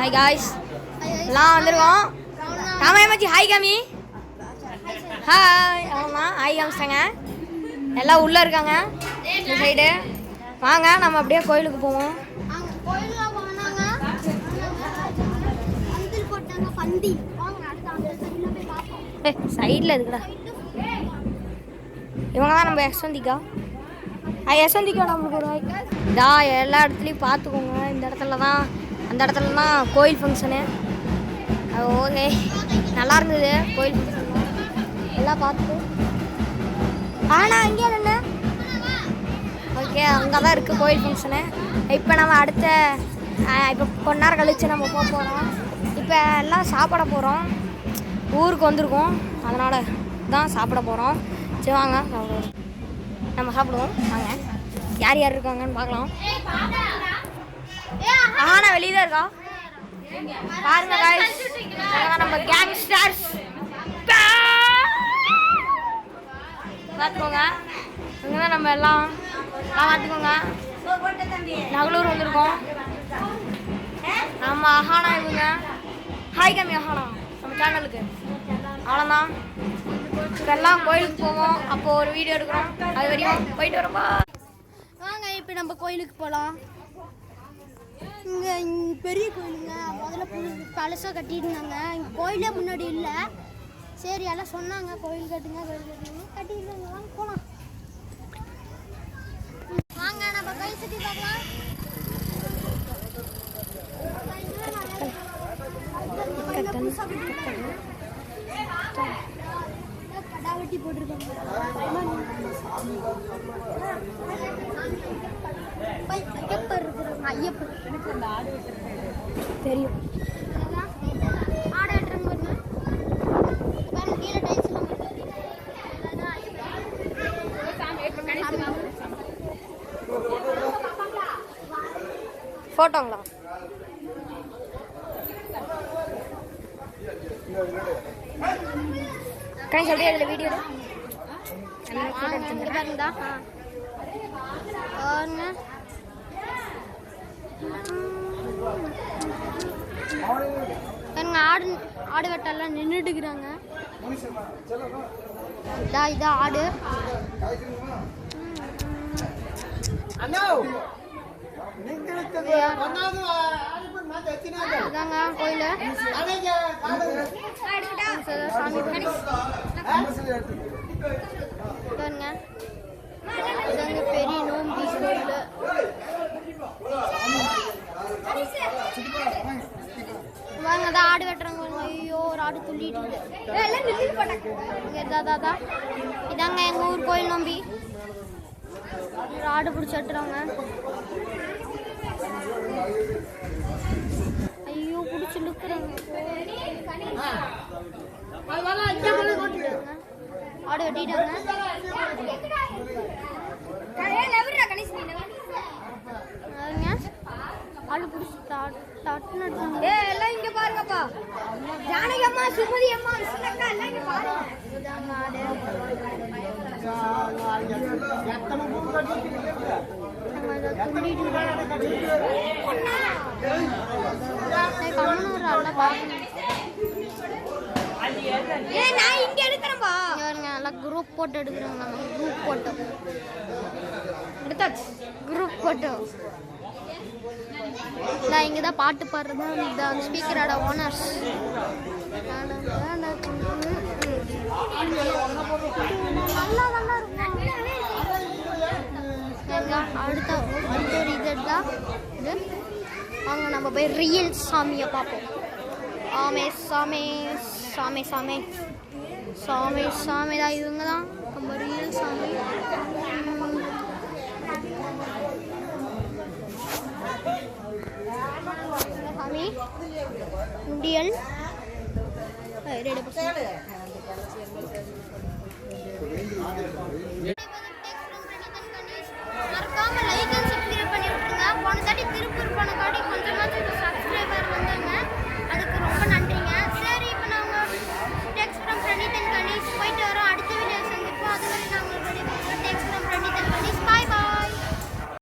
Hi guys, எல்லாம் வந்துருக்கோம். Kamatchi hi காமி. ஹாய், ஆமாம் ஹாய் காமிச்சிட்டாங்க. எல்லாம் உள்ளே இருக்காங்க இந்த சைடு. வாங்க நம்ம அப்படியே கோயிலுக்கு போவோம். சைடில் இருக்குடா. இவங்க தான் நம்ம யஸ்வந்திக்கா. யஸ்வந்திக்கா நம்மளுக்கு ஒரு இதா எல்லா இடத்துலையும் பார்த்துக்கோங்க. இந்த இடத்துல தான் அந்த இடத்துல தான் கோயில் ஃபங்க்ஷனு. அது ஓகே, நல்லா இருந்தது கோயில் ஃபங்க்ஷன் எல்லாம் பார்த்துட்டு. ஆனால் இங்கே என்ன ஓகே, அங்கே தான் இருக்குது கோயில் ஃபங்க்ஷனு. இப்போ நம்ம அடுத்த இப்போ கொஞ்ச நேரம் கழித்து நம்ம போக போகிறோம். இப்போ எல்லாம் சாப்பிட போகிறோம். ஊருக்கு வந்திருக்கோம், அதனால் தான் சாப்பிட போகிறோம். சரி வாங்க நம்ம சாப்பிடுவோம். வாங்க யார் யார் இருக்காங்கன்னு பார்க்கலாம். நான் வெளியே தான் இருக்கா பாருங்க guys. நம்ம கேங்ஸ்டர்ஸ் பார்த்துக்கோங்க. இங்கே தான் நம்ம எல்லாம் பார்த்துக்கோங்க. நகலூர் வந்திருக்கோம். நம்ம அஹானா இவங்க. ஹாய் கம்மி அஹானா நம்ம சேனலுக்கு. அவ்வளோதான், எல்லாம் கோயிலுக்கு போவோம். அப்போது ஒரு வீடியோ எடுக்கிறோம். அது வரையும் போயிட்டு வரோம்பா. வாங்க இப்போ நம்ம கோயிலுக்கு போகலாம். இங்கே பெரிய கோயிலுங்க, முதல்ல பழசாக கட்டியிருந்தாங்க. இங்கே கோயிலே முன்னாடி இல்லை. சரி எல்லாம் சொன்னாங்க கோயில் கட்டுங்க கட்டியிருந்தாங்க. வாங்க போகலாம். வாங்க நம்ம கோயில் சுற்றி பார்க்கலாம். கடாவட்டி போட்டிருக்காங்க. ஐயப்பர் தெரியும். ஆடை வெட்டுறாங்க பாருங்க. கீழே டைல்ஸ் ஃபோட்டோங்களா? கை சொல்லி அதில் வீடியோ பாருங்கடா. ஆடு வெட்டெல்லாம் நின்றுட்டுக்கிறாங்க. இதான் ஆடு. இதாங்க கோயில். சாமி பாருங்க. இதாங்க பெரிய நோம்பி கோயில். வாங்க தான் ஆடு வெட்டுறாங்க. ஐயோ ஒரு ஆடு துள்ளிட்டு இதாங்க எங்கள் ஊர் கோயில் நோம்பி. ஒரு ஆடு பிடிச்சி வெட்டுறாங்க. ஐயோ பிடிச்சி இழுக்குறாங்க. ஆடு வெட்டிட்டாங்க. ஆடு பிடிச்சி தட்டுன்னு எல்லாம் இங்க பாருங்கப்பா. ஜானகி அம்மா, சுமதி அம்மா, விஷ்ணுக்கா எல்லாம் இங்க பாருங்க. நான் இங்க எடுக்கிறேன்பா. நல்லா குரூப் போட்டோ எடுக்கிறோம். நம்ம குரூப் போட்டோ எடுத்தாச்சு. குரூப் போட்டோ நான் இங்கே தான் பாட்டு பாடுறது. இந்த ஸ்பீக்கரோட ஓனர்ஸ். அடுத்த ஒரு இது தான் இது. வாங்க நம்ம போய் ரியல் சாமியை பார்ப்போம். ஆமே சாமி சாமி சாமி சாமி சாமி தான். இவங்க தான் நம்ம ரியல் சாமி.